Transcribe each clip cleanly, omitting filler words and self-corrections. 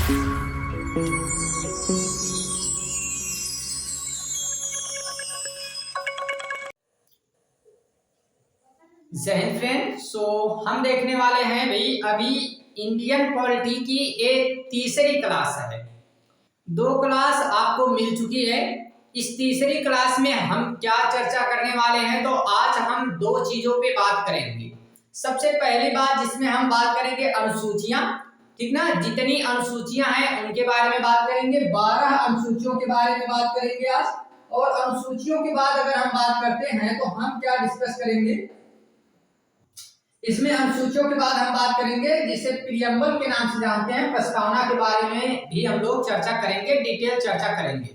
जय हिंद फ्रेंड। हम देखने वाले हैं भाई अभी इंडियन पॉलिटी की एक तीसरी क्लास है। 2 क्लास आपको मिल चुकी है। इस तीसरी क्लास में हम क्या चर्चा करने वाले हैं, तो आज हम 2 चीजों पे बात करेंगे। सबसे पहली बात जिसमें हम बात करेंगे अनुसूचियां, ठीक ना। जितनी अनुसूचियां हैं उनके बारे में बात करेंगे। 12 अनुसूचियों के बारे में बात करेंगे आज। और अनुसूचियों के बाद अगर हम बात करते हैं तो हम क्या डिस्कस करेंगे, इसमें अनुसूचियों के बाद हम बात करेंगे जिसे प्रियम्बल के नाम से जानते हैं, प्रस्तावना के बारे में भी हम लोग चर्चा करेंगे, डिटेल चर्चा करेंगे।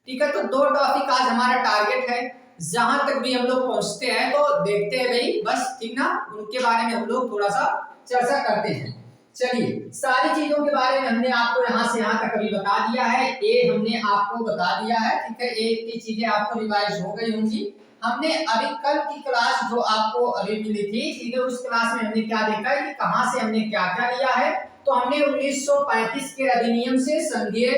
ठीक है, तो 2 टॉपिक आज हमारा टारगेट है। जहां तक भी हम लोग पहुंचते हैं तो देखते हैं भाई, बस ठीक ना, उनके बारे में हम लोग थोड़ा सा चर्चा करते हैं। चलिए, सारी चीजों के बारे में हमने आपको यहाँ से यहाँ तक अभी बता दिया है। ए हमने आपको बता दिया है, ठीक है। ए की चीजें आपको रिवाइज हो गई होंगी। हमने अभी कल की क्लास जो आपको अभी मिली थी, ठीक है, उस क्लास में हमने क्या देखा है कि कहां से हमने क्या क्या लिया है। तो हमने 1935 के अधिनियम से संघीय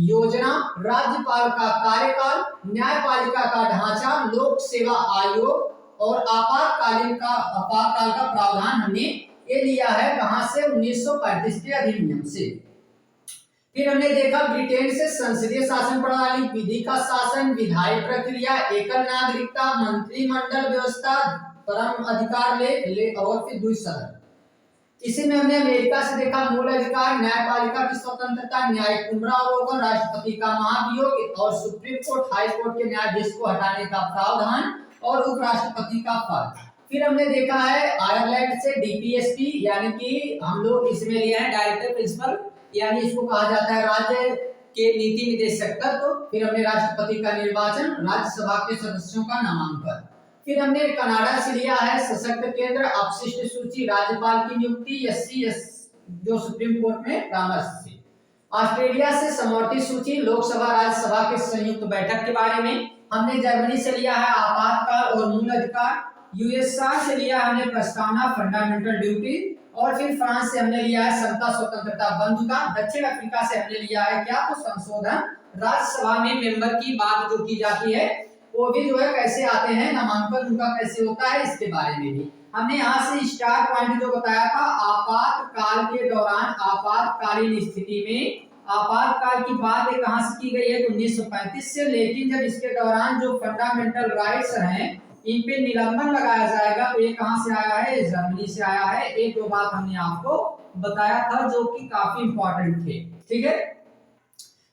योजना, राज्यपाल का कार्यकाल, न्यायपालिका का ढांचा, लोक सेवा आयोग और आपातकाल का प्रावधान हमने ये लिया है। कहां से? 1935 के अधिनियम से। फिर हमने देखा ब्रिटेन से संसदीय शासन प्रणाली, विधि का शासन, विधायी प्रक्रिया, एकल नागरिकता, मंत्रिमंडल व्यवस्था, परम अधिकार ले और फिर द्विसदन। इसी में हमने अमेरिका से देखा मूल अधिकार, न्यायपालिका की स्वतंत्रता, न्यायिक पुनरावलोकन, राष्ट्रपति का महाभियोग और सुप्रीम कोर्ट, हाई कोर्ट के न्यायाधीश को हटाने का प्रावधान और उपराष्ट्रपति का पद। फिर हमने देखा है आयरलैंड से डीपीएसपी, यानी कि हम लोग इसमें लिए हैं डायरेक्टर प्रिंसिपल, यानी इसको कहा जाता है राज्य के नीति निदेशक तत्व। फिर हमने राष्ट्रपति का निर्वाचन, राज्यसभा के सदस्यों का नामांकन। फिर हमने कनाडा से लिया है सशक्त केंद्र, अपशिष्ट सूची, राज्यपाल की नियुक्ति, एससी जो सुप्रीम कोर्ट में परामर्श थी। ऑस्ट्रेलिया से समवर्ती सूची, लोकसभा राज्यसभा के संयुक्त बैठक के बारे में। हमने जर्मनी से लिया है आपातकाल और मूल अधिकार। यूएसए से लिया हमने प्रस्तावना, फंडामेंटल ड्यूटी। और फिर फ्रांस से हमने लिया है समता, स्वतंत्रता, बंधुता। दक्षिण अफ्रीका से हमने लिया है क्या, तो संशोधन। राज्यसभा में मेंबर की बात जो की जाती है वो भी जो है कैसे आते हैं, नामांकन उनका कैसे होता है, इसके बारे में भी हमने यहाँ से स्टार पॉइंट जो बताया था। आपातकाल के दौरान, आपातकालीन स्थिति में आपातकाल की बात कहां से की गई है, तो 1935 से। लेकिन जब इसके दौरान जो फंडामेंटल राइट्स हैं इन पे निलंबन लगाया जाएगा, तो ये कहां से आया है, जर्मनी से आया है। एक 2 बात हमने आपको बताया था जो कि काफी इंपॉर्टेंट थे। ठीक है,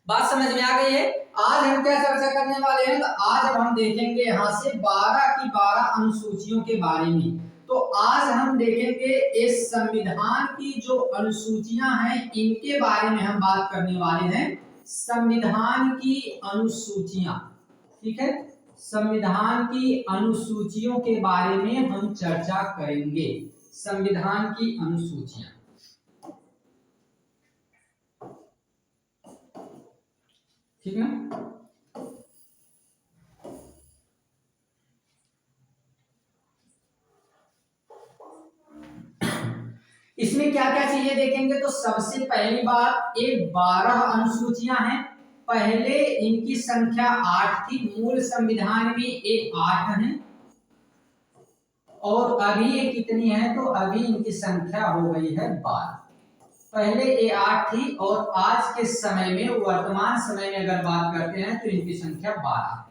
बात समझ में आ गई है। आज हम क्या चर्चा करने वाले हैं, तो आज अब हम देखेंगे यहाँ से 12 की 12 अनुसूचियों के बारे में। तो आज हम देखेंगे इस संविधान की जो अनुसूचियां हैं इनके बारे में हम बात करने वाले हैं। संविधान की अनुसूचियां, ठीक है, संविधान की अनुसूचियों के बारे में हम चर्चा करेंगे। संविधान की अनुसूचियां, ठीक ना। इसमें क्या क्या चीजें देखेंगे, तो सबसे पहली बात, ये 12 अनुसूचियां हैं। पहले इनकी संख्या 8 थी, मूल संविधान में ये 8 हैं। और अभी ये कितनी है, तो अभी इनकी संख्या हो गई है 12। पहले ये 8 थी और आज के समय में, वर्तमान समय में अगर बात करते हैं तो इनकी संख्या 12।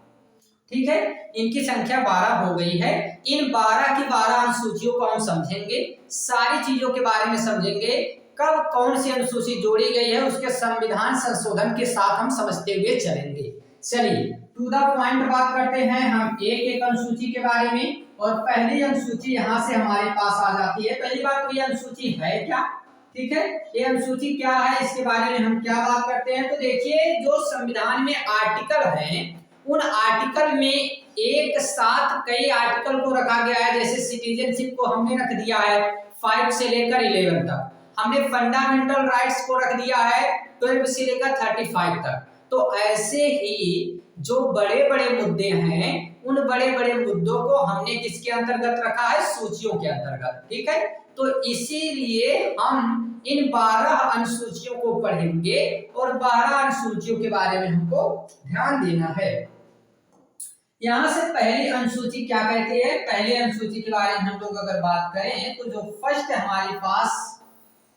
ठीक है, इनकी संख्या 12 हो गई है। इन 12 की 12 अनुसूचियों को हम समझेंगे, सारी चीजों के बारे में समझेंगे। कब कौन सी अनुसूची जोड़ी गई है उसके संविधान संशोधन के साथ हम समझते हुए चलेंगे। चलिए टू द पॉइंट बात करते हैं हम एक एक अनुसूची के बारे में। और पहली अनुसूची यहाँ से हमारे पास आ जाती है। पहली बात तो ये अनुसूची है क्या, ठीक है, ये अनुसूची क्या है, इसके बारे में हम क्या बात करते हैं। तो देखिए, जो संविधान में आर्टिकल हैं उन आर्टिकल में एक साथ कई आर्टिकल को रखा गया है। जैसे सिटीजनशिप को हमने रख दिया है 5 से लेकर 11 तक, हमने फंडामेंटल राइट्स को रख दिया है 12 से लेकर 35 तक। तो ऐसे ही जो बड़े बड़े मुद्दे हैं उन बड़े बड़े मुद्दों को हमने किसके अंतर्गत रखा है, सूचियों के अंतर्गत। ठीक है, तो इसीलिए हम इन 12 अनुसूचियों को पढ़ेंगे और 12 अनुसूचियों के बारे में हमको ध्यान देना है। यहां से पहली अनुसूची क्या कहती है, पहली अनुसूची के बारे में हम लोग अगर बात करें तो जो फर्स्ट हमारे पास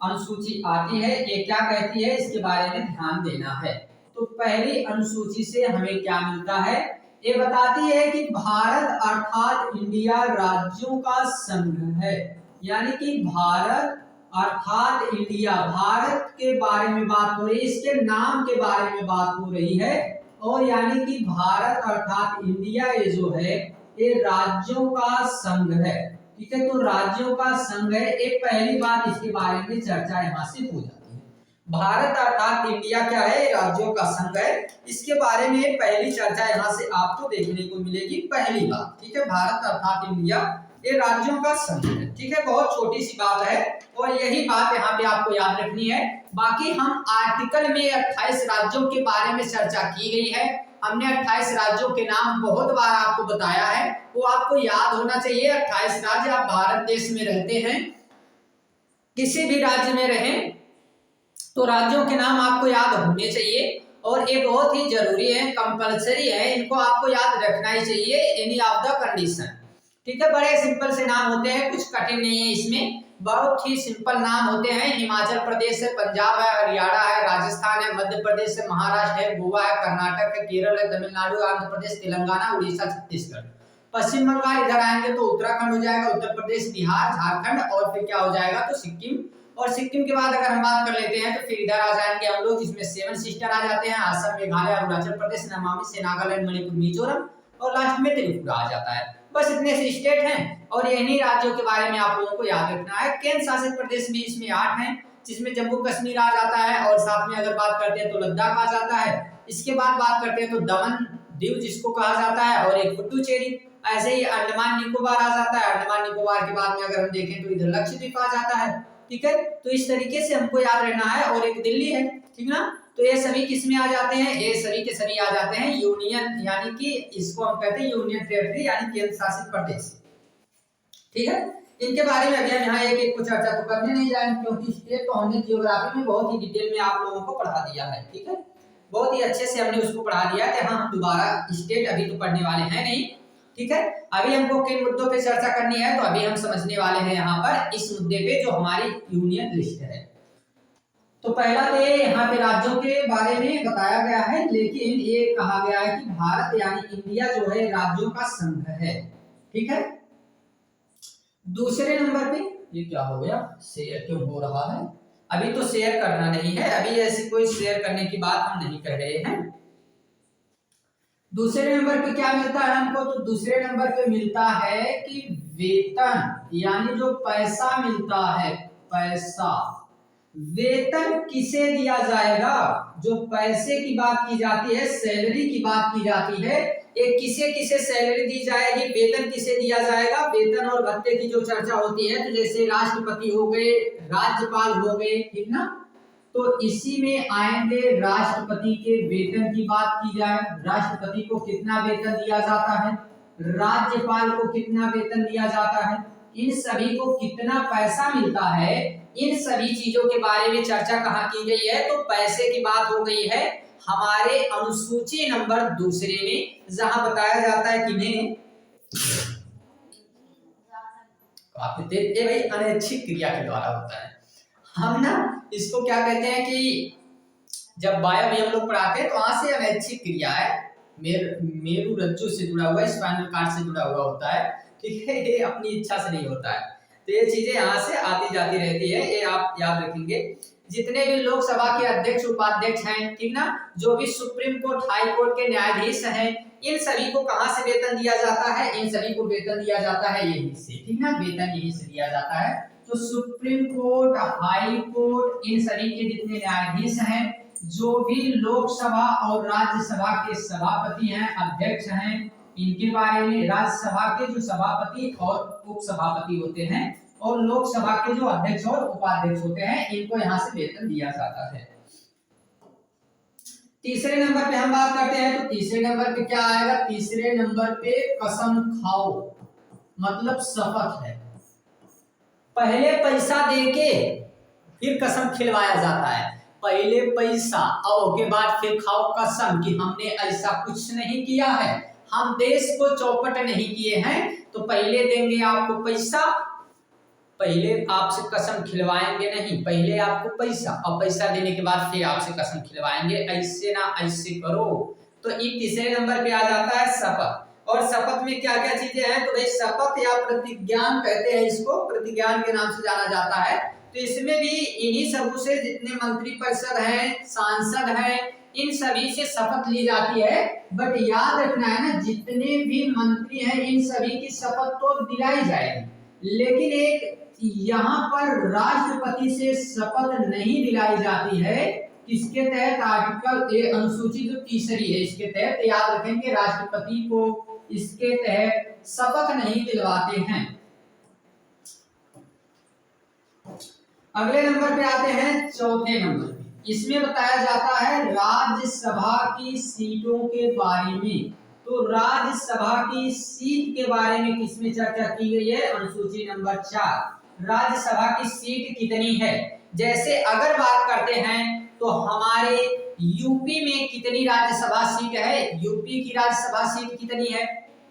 अनुसूची आती है ये क्या कहती है, इसके बारे में ध्यान देना है। तो पहली अनुसूची से हमें क्या मिलता है, ये बताती है कि भारत अर्थात इंडिया राज्यों का संघ है। यानी कि भारत अर्थात इंडिया, भारत के बारे में बात हो रही है, इसके नाम के बारे में बात हो रही है। और यानी कि भारत अर्थात इंडिया ये जो है ये राज्यों का संघ है। ठीक है, तो राज्यों का संघ है, एक पहली बात इसके बारे में चर्चा यहाँ से हो जाती है। भारत अर्थात इंडिया क्या है, राज्यों का संघ है, इसके बारे में पहली चर्चा यहाँ से आपको देखने को मिलेगी। पहली बात, ठीक है, भारत अर्थात इंडिया ये राज्यों का संघ है। ठीक है, बहुत छोटी सी बात है और यही बात यहाँ पे आपको याद रखनी है। बाकी हम आर्टिकल में 28 राज्यों के बारे में चर्चा की गई है। हमने 28 राज्यों के नाम बहुत बार आपको बताया है, वो आपको याद होना चाहिए। 28 राज्य, आप भारत देश में रहते हैं, किसी भी राज्य में रहें तो राज्यों के नाम आपको याद होने चाहिए और ये बहुत ही जरूरी है, कंपलसरी है, इनको आपको याद रखना ही चाहिए एनी ऑफ द कंडीशन। ठीक है, बड़े सिंपल से नाम होते हैं, कुछ कठिन नहीं है इसमें, बहुत ही सिंपल नाम होते हैं। हिमाचल प्रदेश है, पंजाब है, हरियाणा है, राजस्थान है, मध्य प्रदेश है, महाराष्ट्र है, गोवा है, कर्नाटक है, केरल है, तमिलनाडु, आंध्र प्रदेश, तेलंगाना, उड़ीसा, छत्तीसगढ़। पश्चिम बंगाल इधर आएंगे तो उत्तराखंड हो जाएगा, उत्तर प्रदेश, बिहार, झारखंड और फिर क्या हो जाएगा तो सिक्किम। और सिक्किम के बाद अगर हम बात कर लेते हैं तो फिर इधर आ जाएंगे हम लोग, जिसमें 7 सिस्टर आ जाते हैं, असम, मेघालय, अरुणाचल प्रदेश, नमामि से नागालैंड, मणिपुर, मिजोरम और लास्ट में त्रिपुरा आ जाता है। बस इतने से स्टेट हैं और इन्हीं राज्यों के बारे में आप लोगों को याद रखना है। केंद्र शासित प्रदेश भी इसमें 8 हैं, जिसमें जम्मू कश्मीर आ जाता है और साथ में अगर बात करते हैं तो लद्दाख आ जाता है। इसके बाद बात करते हैं तो दमन दीव जिसको कहा जाता है और एक पुडुचेरी। ऐसे ही अंडमान निकोबार आ जाता है। अंडमान निकोबार के बाद में अगर हम देखें तो इधर लक्षद्वीप आ जाता है। ठीक है, तो इस तरीके से हमको याद रखना है। और एक दिल्ली है, ठीक ना, तो ये सभी किसमें आ जाते हैं, ये सभी के सभी आ जाते हैं यूनियन, यानी कि इसको हम कहते हैं यूनियन टेरिटरी यानी केंद्र शासित प्रदेश। ठीक है, इनके बारे में अभी हम यहाँ एक एक को चर्चा तो करने नहीं जाएंगे क्योंकि स्टेट तो हमने जियोग्राफी में बहुत ही डिटेल में आप लोगों को पढ़ा दिया है। ठीक है, बहुत ही अच्छे से हमने उसको पढ़ा दिया है। हम दोबारा स्टेट अभी तो पढ़ने वाले हैं नहीं। ठीक है, अभी हमको किन मुद्दों पे चर्चा करनी है तो अभी हम समझने वाले हैं यहाँ पर इस मुद्दे पे जो हमारी यूनियन लिस्ट है। तो पहला तो ये यहाँ पे राज्यों के बारे में बताया गया है, लेकिन ये कहा गया है कि भारत यानी इंडिया जो है राज्यों का संघ है। ठीक है, दूसरे नंबर पे ये क्या हो गया, शेयर क्यों हो रहा है, अभी तो शेयर करना नहीं है, अभी ऐसी कोई शेयर करने की बात हम नहीं कह रहे हैं। दूसरे नंबर पे क्या मिलता है हमको, तो दूसरे नंबर पे मिलता है कि वेतन, यानी जो पैसा मिलता है, पैसा, वेतन किसे दिया जाएगा। जो पैसे की बात की जाती है, सैलरी की बात की जाती है, ये किसे किसे सैलरी दी जाएगी, वेतन किसे दिया जाएगा। वेतन और भत्ते की जो चर्चा होती है तो जैसे राष्ट्रपति हो गए, राज्यपाल हो गए, ठीक ना, तो इसी में आएंगे राष्ट्रपति के वेतन की बात की जाए, राष्ट्रपति को कितना वेतन दिया जाता है, राज्यपाल को कितना वेतन दिया जाता है, इन सभी को कितना पैसा मिलता है, इन सभी चीजों के बारे में चर्चा कहाँ की गई है, तो पैसे की बात हो गई है हमारे अनुसूची नंबर दूसरे में, जहां बताया जाता है कि नहीं भाई अनैच्छिक क्रिया के द्वारा होता है। हम ना इसको क्या कहते हैं कि जब बायो भी हम लोग पढ़ाते हैं तो वहां से अनैच्छिक क्रिया है, मेरु रज्जु से जुड़ा हुआ है, स्पाइनल कार्ड से जुड़ा हुआ होता है। ठीक है, ये अपनी इच्छा से नहीं होता है, तो ये चीजें यहाँ से आती जाती रहती है, ये आप याद रखेंगे। जितने भी लोकसभा के अध्यक्ष उपाध्यक्ष हैं, ठीक ना, जो भी सुप्रीम कोर्ट हाई कोर्ट के न्यायाधीश हैं, इन सभी को कहां से वेतन दिया जाता है, इन सभी को वेतन दिया जाता है यहीं से, ठीक ना, वेतन यहीं से दिया जाता है। तो सुप्रीम कोर्ट, हाई कोर्ट, इन सभी के जितने न्यायाधीश हैं, जो भी लोकसभा और राज्यसभा के सभापति हैं, अध्यक्ष हैं, इनके बारे में, राज्यसभा के जो सभापति और उपसभापति होते हैं और लोकसभा के जो अध्यक्ष और उपाध्यक्ष होते हैं, इनको यहाँ से वेतन दिया जाता है। तीसरे नंबर पे हम बात करते हैं तो तीसरे नंबर पे क्या आएगा? तीसरे नंबर पे कसम खाओ, मतलब शपथ है। पहले पैसा देके फिर कसम खिलवाया जाता है। पहले पैसा और उसके बाद फिर खाओ कसम कि हमने ऐसा कुछ नहीं किया है, हम देश को चौपट नहीं किए हैं। तो पहले देंगे आपको पैसा, पहले आपसे कसम खिलवाएंगे नहीं, पहले आपको पैसा और पैसा देने के बाद फिर आपसे कसम खिलवाएंगे, ऐसे ना ऐसे करो। तो ये तीसरे नंबर पे आ जाता है शपथ। और शपथ में क्या क्या चीजें हैं? तो भाई शपथ या प्रतिज्ञान कहते हैं इसको, प्रतिज्ञान के नाम से जाना जाता है। तो इसमें भी इन्हीं सबों से जितने मंत्री परिषद हैं, सांसद हैं, इन सभी से शपथ ली जाती है। बट याद रखना है ना, जितने भी मंत्री हैं इन सभी की शपथ तो दिलाई जाएगी, लेकिन एक यहाँ पर राष्ट्रपति से शपथ नहीं दिलाई जाती है। किसके तहत? आर्टिकल ए अनुसूची जो तीसरी है इसके तहत। याद रखेंगे राष्ट्रपति को इसके तहत शपथ नहीं दिलवाते हैं। अगले नंबर पे आते हैं चौथे नंबर पे। इसमें बताया जाता है राज्यसभा की सीटों के बारे में। तो राज्यसभा की सीट के बारे में किसमें चर्चा की गई है? अनुसूची नंबर 4। राज्यसभा की सीट कितनी है? जैसे अगर बात करते हैं तो हमारे यूपी में कितनी राज्यसभा सीट है? यूपी की राज्यसभा सीट कितनी है?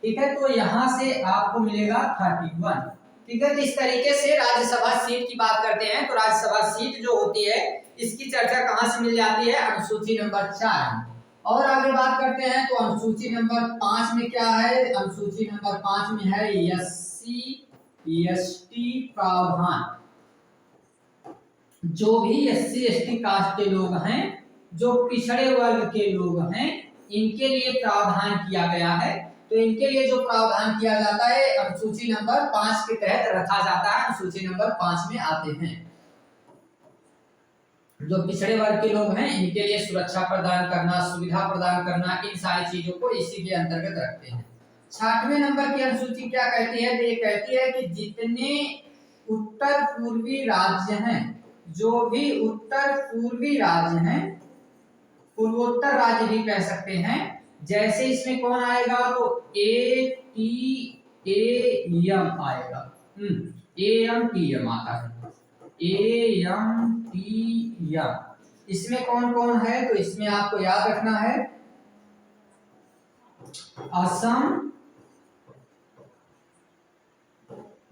ठीक है, तो यहां से आपको मिलेगा 31। ठीक है, तो इस तरीके से राज्यसभा सीट की बात करते हैं। तो राज्यसभा सीट जो होती है इसकी चर्चा कहां से मिल जाती है? अनुसूची नंबर 4। और आगे बात करते हैं तो अनुसूची नंबर 5 में क्या है? अनुसूची नंबर 5 में है एससी एसटी प्रावधान। जो भी एससी एसटी कास्ट के लोग हैं, जो पिछड़े वर्ग के लोग हैं, इनके लिए प्रावधान किया गया है। तो इनके लिए जो प्रावधान किया जाता है अनुसूची नंबर 5 के तहत रखा जाता है। अनुसूची नंबर 5 में आते हैं जो पिछड़े वर्ग के लोग हैं, इनके लिए सुरक्षा प्रदान करना, सुविधा प्रदान करना, इन सारी चीजों को इसी के अंतर्गत रखते हैं। 6वें नंबर की अनुसूची क्या कहती है? तो ये कहती है कि जितने उत्तर पूर्वी राज्य हैं, जो भी उत्तर पूर्वी राज्य हैं, पूर्वोत्तर राज्य भी कह सकते हैं। जैसे इसमें कौन आएगा? तो एम आएगा। एम आता है, एम। इसमें कौन कौन है? तो इसमें आपको याद रखना है असम,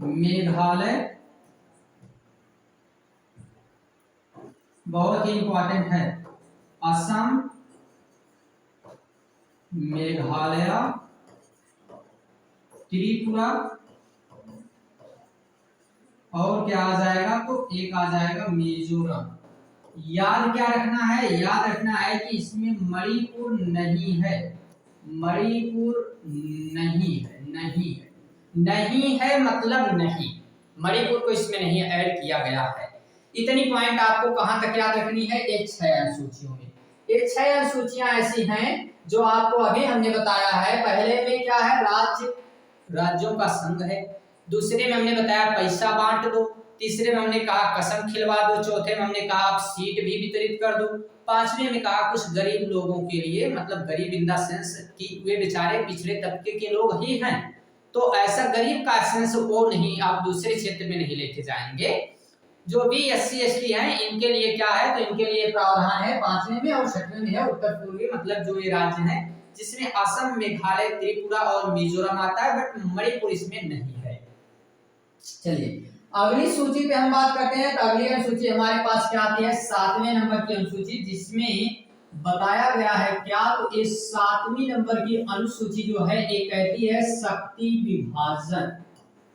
मेघालय, बहुत ही इंपॉर्टेंट है, असम, मेघालय, त्रिपुरा, और क्या आ जाएगा? तो एक आ जाएगा मिजोरम। याद क्या रखना है? याद रखना है कि इसमें मणिपुर नहीं है, मणिपुर नहीं है, नहीं है, नहीं है मतलब नहीं, मणिपुर को इसमें नहीं ऐड किया गया है। इतनी पॉइंट आपको कहां तक याद रखनी है? ये 6 अनुसूचियों में। ये 6 अनुसूचियां ऐसी हैं जो आपको अभी हमने बताया है। पहले में क्या है? राज्यों का संघ है। दूसरे में हमने बताया पैसा बांट दो। तीसरे में हमने कहा कसम खिलवा दो। चौथे में हमने कहा आप सीट भी वितरित कर दो। 5वें में कहा कुछ गरीब लोगों के लिए, मतलब गरीब इन द सेंस कि वे बेचारे पिछड़े तबके के लोग ही हैं, तो ऐसा गरीब का सेंस वो नहीं, आप दूसरे क्षेत्र में नहीं लेके जाएंगे। जो भी एससी एसटी हैं इनके लिए क्या है? तो इनके लिए प्रावधान है 5वें में। और 6वें में है उत्तर पूर्वी, मतलब जो ये राज्य हैं जिसमें असम, मेघालय, त्रिपुरा और मिजोरम आता है, बट मणिपुर इसमें नहीं है। चलिए अगली सूची पे हम बात करते हैं। तो अगली अनुसूची हमारे पास क्या आती है? 7वें नंबर की अनुसूची, जिसमें बताया गया है क्या? तो इस 7वीं नंबर की अनुसूची जो है ये कहती है शक्ति विभाजन।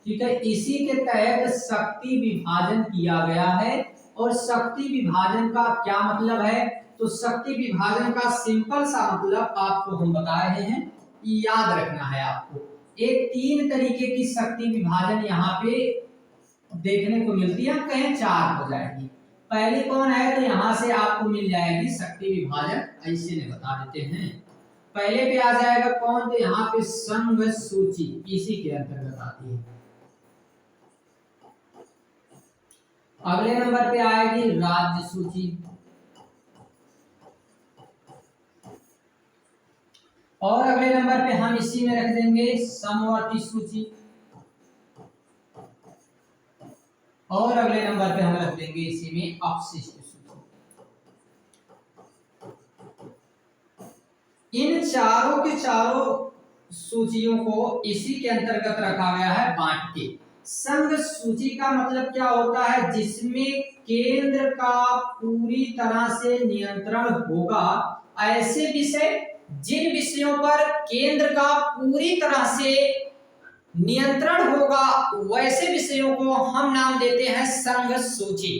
ठीक है, इसी के तहत शक्ति विभाजन किया गया है। और शक्ति विभाजन का क्या मतलब है? तो शक्ति विभाजन का सिंपल सा मतलब आपको हम बता रहे हैं, याद रखना है आपको। एक 3 तरीके की शक्ति विभाजन यहाँ पे देखने को मिलती है, कहें 4 हो जाएगी। पहली कौन है? तो यहां से आपको मिल जाएगी शक्ति विभाजन, ऐसे ने बता देते हैं। पहले पे आ जाएगा कौन? तो यहाँ पे संघ सूची, इसी के अंतर्गत आती है। अगले नंबर पे आएगी राज्य सूची। और अगले नंबर पे हम इसी में रख देंगे समवर्ती सूची, और अगले नंबर पे हम रख देंगे इसी में अपशिष्ट सूची। इन चारों के चारों सूचियों को इसी के अंतर्गत रखा गया है बांट के। संघ सूची का मतलब क्या होता है? जिसमें केंद्र का पूरी तरह से नियंत्रण होगा, ऐसे विषय जिन विषयों पर केंद्र का पूरी तरह से नियंत्रण होगा वैसे विषयों को हम नाम देते हैं संघ सूची।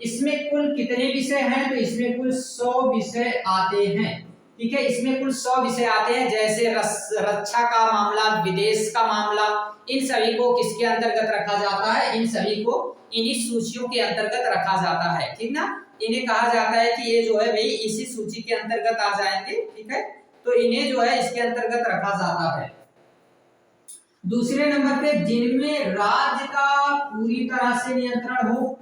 इसमें कुल कितने विषय हैं? तो इसमें कुल 100 विषय आते हैं। ठीक है, इसमें कुल 100 विषय आते हैं, जैसे रक्षा का मामला, विदेश का मामला, इन सभी को किसके अंतर्गत रखा जाता है? इन सभी को इन्हीं सूचियों के अंतर्गत रखा जाता है। ठीक ना, इन्हें कहा जाता है कि ये जो है भाई इसी सूची के अंतर्गत आ जाएंगे। ठीक है, तो इन्हें जो है इसके अंतर्गत रखा जाता है। दूसरे नंबर पे जिनमें राज्य का पूरी तरह से नियंत्रण हो,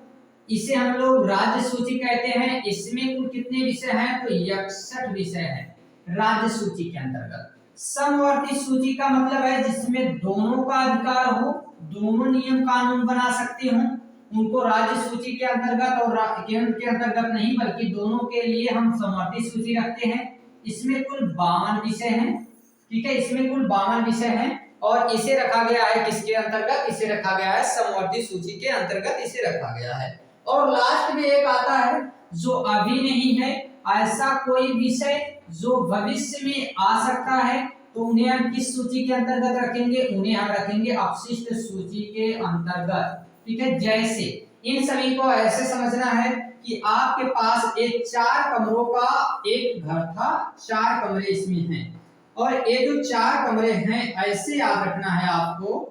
इसे हम लोग राज्य सूची कहते हैं। इसमें कुल कितने विषय हैं? तो 61 विषय हैं राज्य सूची के अंतर्गत। समवर्ती सूची का मतलब है जिसमें दोनों का अधिकार हो, दोनों नियम कानून बना सकते हो, उनको राज्य सूची के अंतर्गत और केंद्र के अंतर्गत नहीं, बल्कि दोनों के लिए हम समवर्ती सूची रखते हैं। इसमें कुल 52 विषय हैं। ठीक है, इसमें कुल 52 विषय हैं और इसे रखा गया है किसके अंतर्गत? इसे रखा गया है समवर्ती सूची के अंतर्गत, इसे रखा गया है। और लास्ट में एक आता है जो अभी नहीं है, ऐसा कोई विषय जो भविष्य में आ सकता है, तो उन्हें हम किस सूची के अंतर्गत रखेंगे? उन्हें हम रखेंगे अपशिष्ट सूची के अंतर्गत। ठीक है, जैसे इन सभी को ऐसे समझना है कि आपके पास एक 4 कमरों का एक घर था, 4 कमरे इसमें हैं, और ये जो 4 कमरे हैं ऐसे याद रखना है आपको।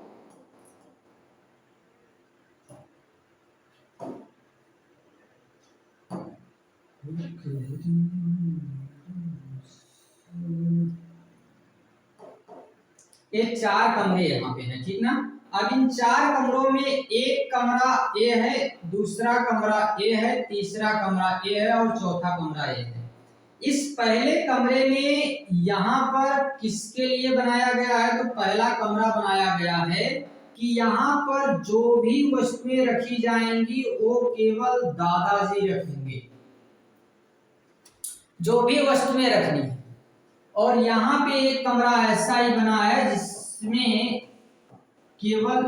ये 4 कमरे यहाँ पे हैं। ठीक ना, अब इन 4 कमरों में एक कमरा ए है, दूसरा कमरा ए है, तीसरा कमरा ए है और चौथा कमरा ए है। इस पहले कमरे में यहाँ पर किसके लिए बनाया गया है? तो पहला कमरा बनाया गया है कि यहाँ पर जो भी वस्तुएं रखी जाएंगी वो केवल दादाजी रखेंगे, जो भी वस्तुएं रखनी है। और यहाँ पे एक कमरा ऐसा ही बना है जिसमें केवल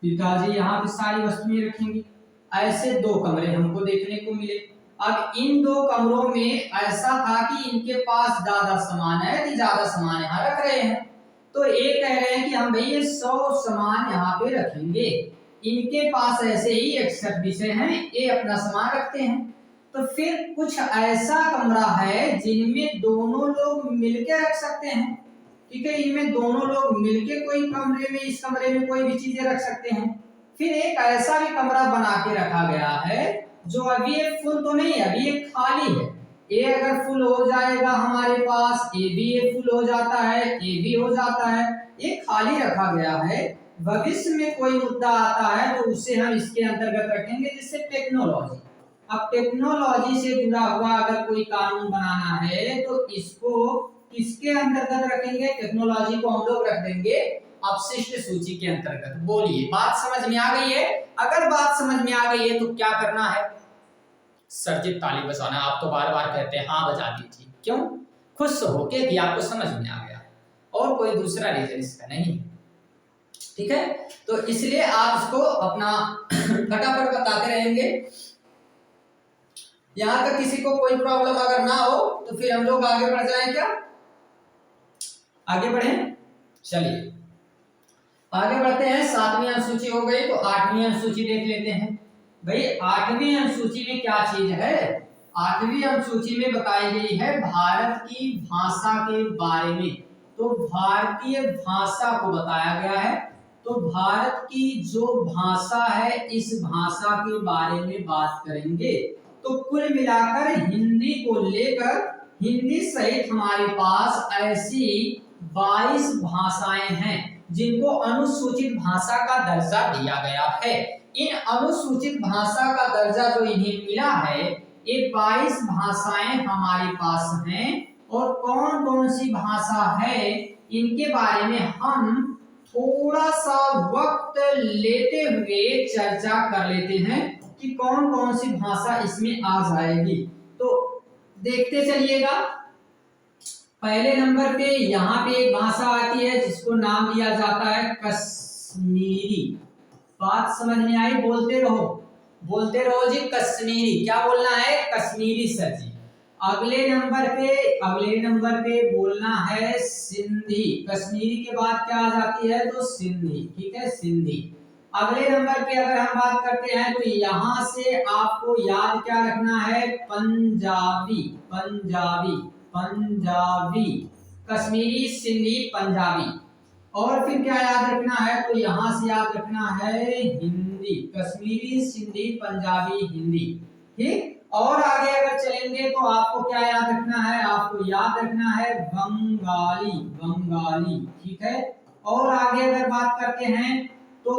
पिताजी यहाँ पे सारी वस्तुएं रखेंगी। ऐसे 2 कमरे हमको देखने को मिले। अब इन 2 कमरों में ऐसा था कि इनके पास ज्यादा सामान है, कि ज्यादा सामान यहाँ रख रहे हैं, तो ये कह रहे हैं कि हम भाई ये 100 सामान यहाँ पे रखेंगे। इनके पास ऐसे ही 61 विषय हैं, ये अपना सामान रखते हैं। तो फिर कुछ ऐसा कमरा है जिनमें दोनों लोग मिलकर रख सकते हैं। ठीक है, इनमें दोनों लोग मिलके कोई कमरे में, इस कमरे में कोई भी चीजें रख सकते हैं। फिर एक ऐसा भी कमरा बना के रखा गया है जो अभी ये फुल तो नहीं है, अभी ये खाली है। ए अगर फुल हो जाएगा हमारे पास, ए भी ये फुल हो जाता है, ए भी हो जाता है, ये खाली रखा गया है। भविष्य में कोई मुद्दा आता है तो उसे हम इसके अंतर्गत रखेंगे, जिससे टेक्नोलॉजी। अब टेक्नोलॉजी से जुड़ा हुआ अगर कोई कानून बनाना है तो इसको किसके अंतर्गत रखेंगे? टेक्नोलॉजी को हम लोग रख देंगे अपशिष्ट सूची के अंतर्गत। बोलिए, बात समझ में आ गई है? अगर बात समझ में आ गई है तो क्या करना है? सरजीत ताली बजाना। आप तो बार बार कहते हैं हाँ बजा दीजिए, क्यों? खुश होके कि आपको समझ में आ गया, और कोई दूसरा रीजन इसका नहीं। ठीक है, तो इसलिए आप इसको अपना फटाफट बताते रहेंगे। यहां तक किसी को कोई प्रॉब्लम अगर ना हो तो फिर हम लोग आगे बढ़ जाएं। क्या आगे बढ़े? चलिए आगे बढ़ते हैं। 7वीं अनुसूची हो गई, तो 8वीं अनुसूची देख लेते हैं। भाई 8वीं अनुसूची में क्या चीज है? 8वीं अनुसूची में बताई गई है भारत की भाषा के बारे में। तो भारतीय भाषा को बताया गया है। तो भारत की जो भाषा है इस भाषा के बारे में बात करेंगे। तो कुल मिलाकर हिंदी को लेकर, हिंदी सहित हमारे पास ऐसी 22 भाषाएं हैं जिनको अनुसूचित भाषा का दर्जा दिया गया है। इन अनुसूचित भाषा का दर्जा जो इन्हें मिला है, ये 22 भाषाएं हमारे पास हैं और कौन कौन सी भाषा है, इनके बारे में हम थोड़ा सा वक्त लेते हुए चर्चा कर लेते हैं कि कौन कौन सी भाषा इसमें आ जाएगी। तो देखते चलिएगा। पहले नंबर पे यहाँ पे एक भाषा आती है जिसको नाम लिया जाता है कश्मीरी। बात समझ में आई? बोलते रहो जी, कश्मीरी। क्या बोलना है? कश्मीरी सर जी। अगले नंबर पे बोलना है सिंधी। कश्मीरी के बाद क्या आ जाती है? तो सिंधी। ठीक है, सिंधी। अगले नंबर पे अगर हम बात करते हैं तो यहां से आपको याद क्या रखना है? पंजाबी। कश्मीरी, सिंधी, पंजाबी। और फिर क्या याद रखना है? तो यहां से याद रखना है हिंदी। कश्मीरी, सिंधी, पंजाबी, हिंदी। ठीक। और आगे अगर चलेंगे तो आपको क्या याद रखना है? आपको याद रखना है बंगाली। ठीक है। और आगे अगर बात करते हैं तो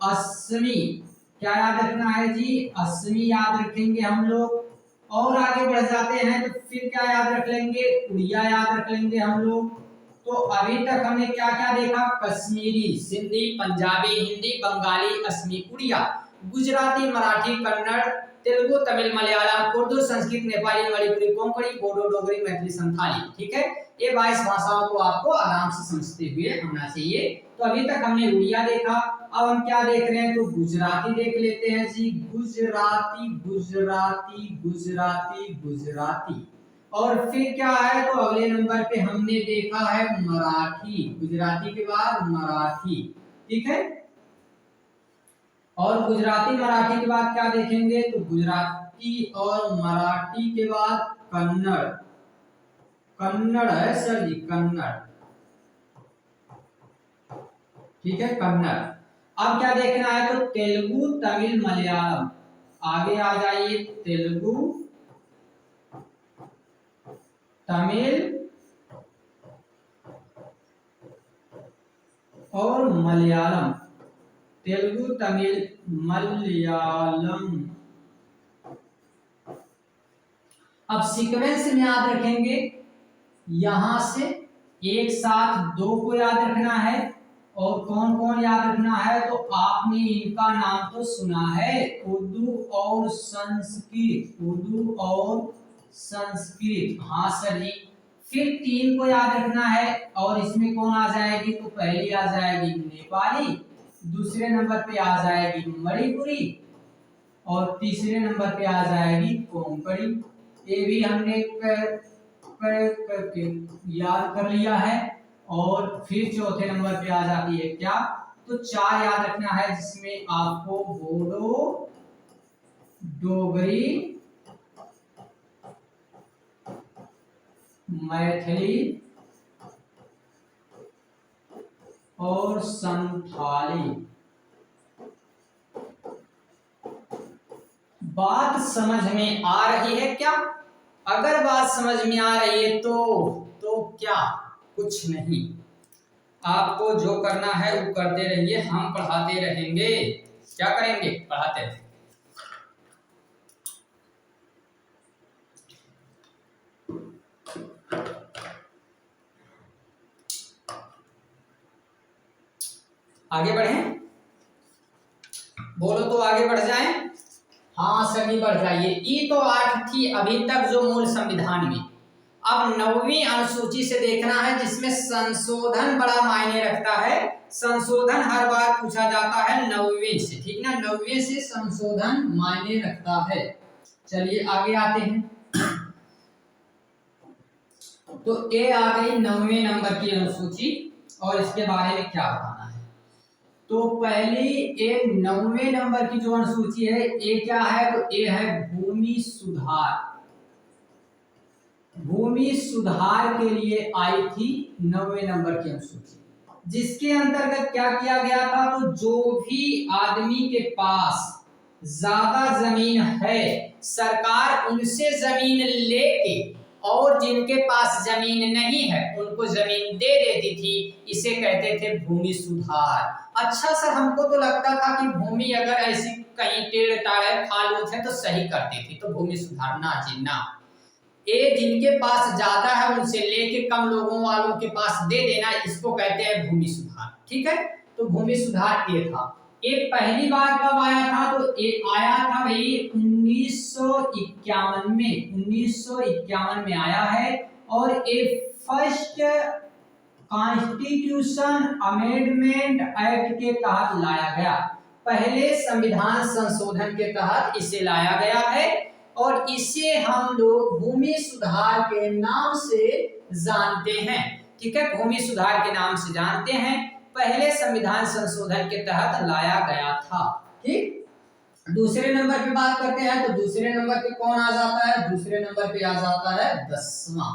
असमी। क्या याद रखना है जी? असमी याद रखेंगे हम लोग। और आगे बढ़ जाते हैं तो फिर क्या याद रख लेंगे? उड़िया याद रख लेंगे हम लोग। तो अभी तक हमने क्या क्या देखा? कश्मीरी, सिंधी, पंजाबी, हिंदी, बंगाली, असमी, उड़िया, गुजराती, मराठी, कन्नड़, तेलुगु, तमिल, मलयालम, उर्दू, संस्कृत, नेपाली, मणिपुरी, कोंकणी, बोडो, डोगरी, मैथिली, संथाली। ठीक है, ये 22 भाषाओं को आपको आराम से समझते हुए आना चाहिए। तो अभी तक हमने उड़िया देखा, अब हम क्या देख रहे हैं? तो गुजराती देख लेते हैं जी। गुजराती। और फिर क्या है? तो अगले नंबर पे हमने देखा है मराठी। गुजराती के बाद मराठी। ठीक है। और गुजराती मराठी के बाद क्या देखेंगे? तो गुजराती और मराठी के बाद कन्नड़ है सर जी, कन्नड़। ठीक है, कन्नड़। अब क्या देखना है? तो तेलुगु, तमिल, मलयालम। आगे आ जाइए। तेलुगु, तमिल और मलयालम। तेलुगु, तमिल, मलयालम। अब सीक्वेंस में याद रखेंगे, यहां से एक साथ दो को याद रखना है। और कौन कौन याद रखना है? तो आपने इनका नाम तो सुना है, उर्दू और संस्कृत। हाँ सर जी। फिर 3 को याद रखना है और इसमें कौन आ जाएगी? तो पहली आ जाएगी नेपाली, दूसरे नंबर पे आ जाएगी मणिपुरी और तीसरे नंबर पे आ जाएगी कोंकणी। ये भी हमने याद कर लिया है। और फिर चौथे नंबर पे आ जाती है क्या? तो 4 याद रखना है, जिसमें आपको बोडो, डोगरी, मैथिली और संथाली। बात समझ में आ रही है क्या? अगर बात समझ में आ रही है तो क्या? कुछ नहीं, आपको जो करना है वो करते रहिए, हम पढ़ाते रहेंगे। क्या करेंगे? पढ़ाते रहेंगे। आगे बढ़ें? बोलो तो आगे बढ़ जाएं। हाँ सभी बढ़ जाइए। ई तो 8 थी अभी तक जो मूल संविधान में। अब 9वीं अनुसूची से देखना है, जिसमें संशोधन बड़ा मायने रखता है। संशोधन हर बार पूछा जाता है 9वीं से, ठीक ना? 9वीं से संशोधन मायने रखता है। चलिए आगे आते हैं। तो ये आ गई 9वें नंबर की अनुसूची और इसके बारे में क्या बताना है। तो पहली ये 9वें नंबर की जो अनुसूची है, ये क्या है? तो ये है भूमि सुधार। भूमि सुधार के लिए आई थी 9वें नंबर की अनुसूची, जिसके अंतर्गत क्या किया गया था? तो जो भी आदमी के पास ज्यादा जमीन है, सरकार उनसे जमीन लेके और जिनके पास जमीन नहीं है उनको जमीन दे देती थी। इसे कहते थे भूमि सुधार। अच्छा सर, हमको तो लगता था कि भूमि अगर ऐसी कहीं टेढ़ टाढ़ खाल है तो सही करती थी, तो भूमि सुधार ना जी ना। ए जिनके पास ज्यादा है उनसे लेके कम लोगों वालों के पास दे देना, इसको कहते हैं भूमि सुधार। ठीक है, तो भूमि सुधार ये था। ये पहली बार कब आया था? तो ये आया था भाई 1951 में, 1951 में आया है। और ये फर्स्ट कॉन्स्टिट्यूशन अमेंडमेंट एक्ट के तहत लाया गया, पहले संविधान संशोधन के तहत इसे लाया गया है। और इसे हम लोग भूमि सुधार के नाम से जानते हैं। ठीक है, भूमि सुधार के नाम से जानते हैं, पहले संविधान संशोधन के तहत लाया गया था। ठीक, दूसरे नंबर पे बात करते हैं, तो दूसरे नंबर पे कौन आ जाता है? दूसरे नंबर पे आ जाता है 10वां।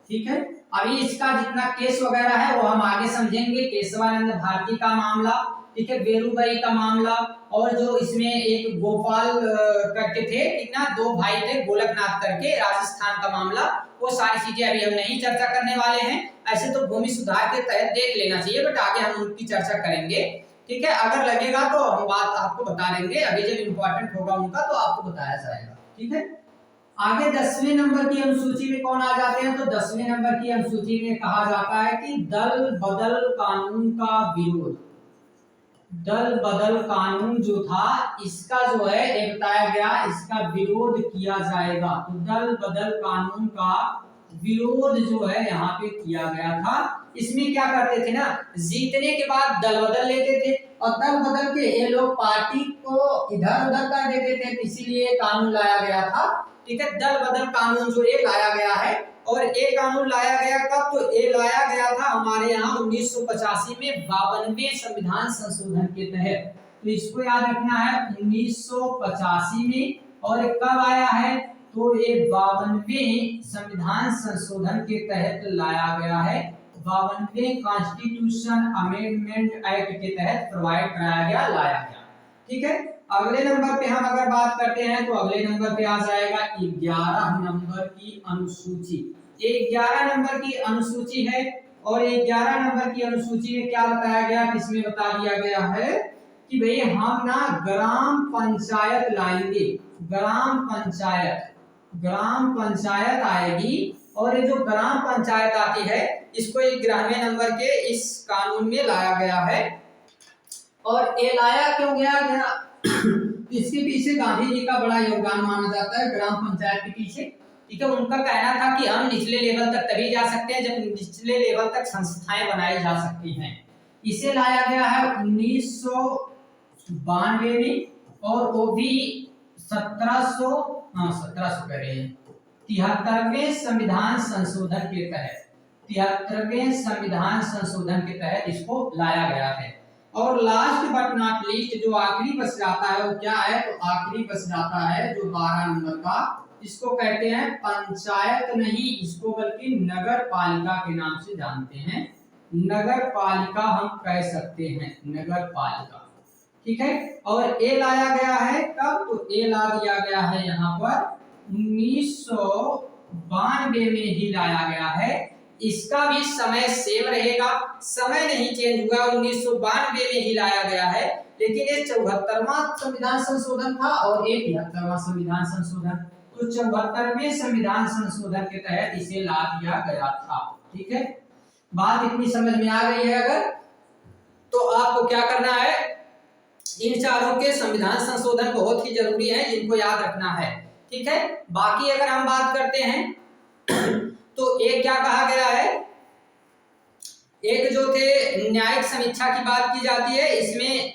ठीक है, अभी इसका जितना केस वगैरह है वो हम आगे समझेंगे। केशवानंद भारती का मामला, ठीक है, वेरूबाई का मामला, और जो इसमें एक गोपाल करके थे, ठीक ना, दो भाई थे गोलकनाथ करके, राजस्थान का मामला, वो सारी चीजें अभी हम नहीं चर्चा करने वाले हैं। ऐसे तो भूमि सुधार के तहत देख लेना चाहिए, बट आगे हम उनकी चर्चा करेंगे। ठीक है, अगर लगेगा तो हम बात आपको बता देंगे, अभी जब इम्पोर्टेंट होगा उनका तो आपको बताया जाएगा। ठीक है, आगे 10वें नंबर की अनुसूची में कौन आ जाते हैं? तो 10वें नंबर की अनुसूची में कहा जाता है कि दल बदल कानून का विरोध। दल बदल कानून जो था इसका जो है ये बताया गया, इसका विरोध किया जाएगा। तो दल बदल कानून का विरोध जो है यहाँ पे किया गया था। इसमें क्या करते थे ना, जीतने के बाद दल बदल लेते थे, और दल बदल के ये लोग पार्टी को इधर उधर कर देते थे, इसीलिए कानून लाया गया था। ठीक है, दल बदल कानून जो ये लाया गया है, और ये कानून लाया गया कब? तो ये लाया गया था हमारे यहाँ 1985 में 52वें संविधान संशोधन के तहत। तो इसको याद रखना है, 1985 में। और कब आया है? तो ये 52वें संविधान संशोधन के तहत लाया गया है, 52वें कॉन्स्टिट्यूशन अमेंडमेंट एक्ट के तहत प्रोवाइड कराया गया, लाया गया। ठीक है, अगले नंबर पे हम अगर बात करते हैं तो अगले नंबर पे आ जाएगा 11 नंबर की अनुसूची। ये 11 नंबर की अनुसूची है, और 11 नंबर की अनुसूची में क्या बताया गया? किसमें बता दिया गया है कि भाई हम ना ग्राम पंचायत लाएंगे, ग्राम पंचायत आएगी। और ये जो ग्राम पंचायत आती है इसको 11वें नंबर के इस कानून में लाया गया है। और ये लाया क्यों गया? इसके पीछे गांधी जी का बड़ा योगदान माना जाता है, ग्राम पंचायत के पीछे। ठीक है, उनका कहना था कि हम निचले लेवल तक तभी जा सकते हैं जब निचले लेवल तक संस्थाएं बनाई जा सकती हैं। इसे लाया गया है 1992 में, और वो भी 73वें संविधान संशोधन के तहत, 73वें संविधान संशोधन के तहत इसको लाया गया है। और लास्ट बट नॉट लीस्ट जो आखिरी बच जाता है वो क्या है? तो आखिरी बच जाता है जो 12 नंबर का, इसको कहते हैं पंचायत नहीं, इसको बल्कि नगर पालिका के नाम से जानते हैं। नगर पालिका हम कह सकते हैं, नगर पालिका। ठीक है, और ये लाया गया है कब? तो ये ला दिया गया है यहाँ पर 1992 में ही लाया गया है। इसका भी समय सेम रहेगा, समय नहीं चेंज हुआ, 1992 में ही लाया गया है। लेकिन ये 74वां संविधान संशोधन था और ये 73वां संविधान संशोधन। तो 74वें संविधान संशोधन के तहत इसे ला दिया गया था। ठीक है, बात इतनी समझ में आ गई है अगर, तो आपको क्या करना है, इन चारों के संविधान संशोधन बहुत ही जरूरी है, इनको याद रखना है। ठीक है, बाकी अगर हम बात करते हैं तो एक क्या कहा गया है, एक जो थे न्यायिक समीक्षा की बात की जाती है, इसमें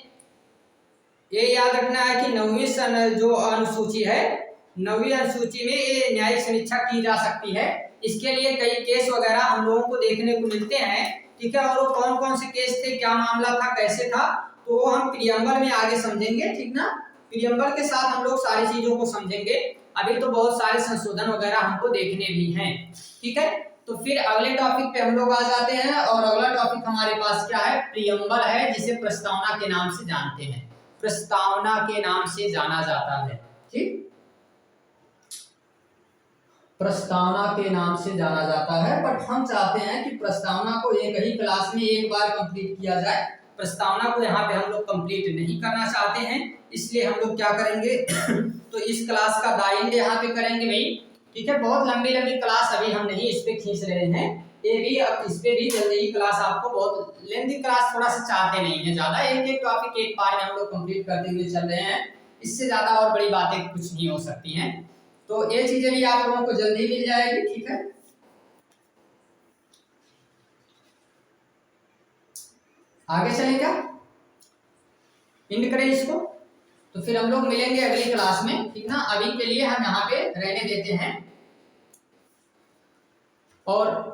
ये याद रखना है कि 9वीं जो अनुसूची है, 9वीं अनुसूची में ये न्यायिक समीक्षा की जा सकती है। इसके लिए कई केस वगैरह हम लोगों को देखने को मिलते हैं। ठीक है, और वो कौन कौन से केस थे, क्या मामला था, कैसे था, तो वो हम प्रियम्बल में आगे समझेंगे। ठीक ना, प्रियम्बल के साथ हम लोग सारी चीजों को समझेंगे। अभी तो बहुत सारे संशोधन वगैरह हमको देखने भी हैं। ठीक है, तो फिर अगले टॉपिक पे हम लोग आ जाते हैं, और अगला टॉपिक हमारे पास क्या है, प्रियम्बल है, जिसे प्रस्तावना के नाम से जानते हैं, प्रस्तावना के नाम से जाना जाता है। ठीक, प्रस्तावना के नाम से जाना जाता है, बट हम चाहते हैं कि प्रस्तावना को एक ही क्लास में एक बार कंप्लीट किया जाए। प्रस्तावना को यहाँ पे हम लोग कंप्लीट नहीं करना चाहते हैं, इसलिए हम लोग क्या करेंगे तो इस क्लास का दायित्व यहाँ पे करेंगे भाई, ठीक है, बहुत लंबी लंबी क्लास अभी हम नहीं इस पे खींच रहे हैं, ये भी अब इस पे भी जल्दी ही क्लास आपको, बहुत लेंथी क्लास थोड़ा सा चाहते नहीं है ज्यादा, एक एक टॉपिक एक बार में हम लोग कंप्लीट करते हुए चल रहे हैं, इससे ज्यादा और बड़ी बातें कुछ नहीं हो सकती हैं। तो ये चीजें भी आप लोगों को जल्दी मिल जाएगी। ठीक है, आगे चलें क्या, एंड करें इसको, तो फिर हम लोग मिलेंगे अगली क्लास में, ठीक ना। अभी के लिए हम यहाँ पे रहने देते हैं और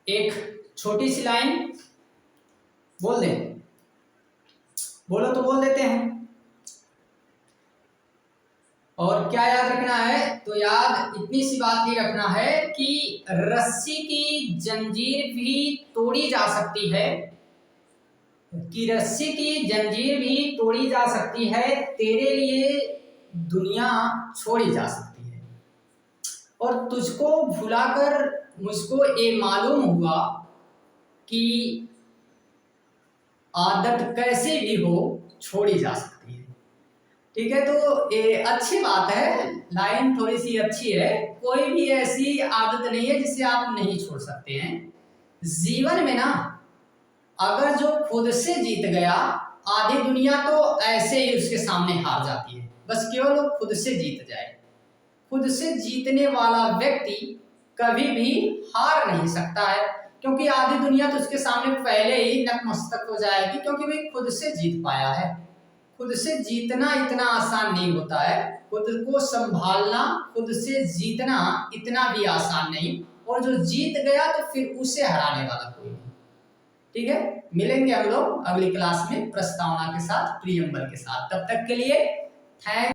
एक छोटी सी लाइन बोल दें, बोलो तो बोल देते हैं। और क्या याद रखना है, तो याद इतनी सी बात ही रखना है कि रस्सी की जंजीर भी तोड़ी जा सकती है, कि रस्सी की जंजीर भी तोड़ी जा सकती है, तेरे लिए दुनिया छोड़ी जा सकती है, और तुझको भुलाकर मुझको ये मालूम हुआ कि आदत कैसी भी हो छोड़ी जा सकती है। ठीक है, तो ये अच्छी बात है, लाइन थोड़ी सी अच्छी है, कोई भी ऐसी आदत नहीं है जिसे आप नहीं छोड़ सकते हैं जीवन में ना। अगर जो खुद से जीत गया, आधी दुनिया तो ऐसे ही उसके सामने हार जाती है, बस केवल वो खुद से जीत जाए। खुद से जीतने वाला व्यक्ति कभी भी हार नहीं सकता है, क्योंकि आधी दुनिया तो उसके सामने पहले ही नतमस्तक हो जाएगी, क्योंकि वह खुद से जीत पाया है। खुद से जीतना इतना आसान नहीं होता है, खुद को संभालना, खुद से जीतना इतना भी आसान नहीं, और जो जीत गया तो फिर उसे हराने वाला कोई नहीं। ठीक है, मिलेंगे हम लोग अगली क्लास में प्रस्तावना के साथ, प्रियम्बर के साथ, तब तक के लिए थैंक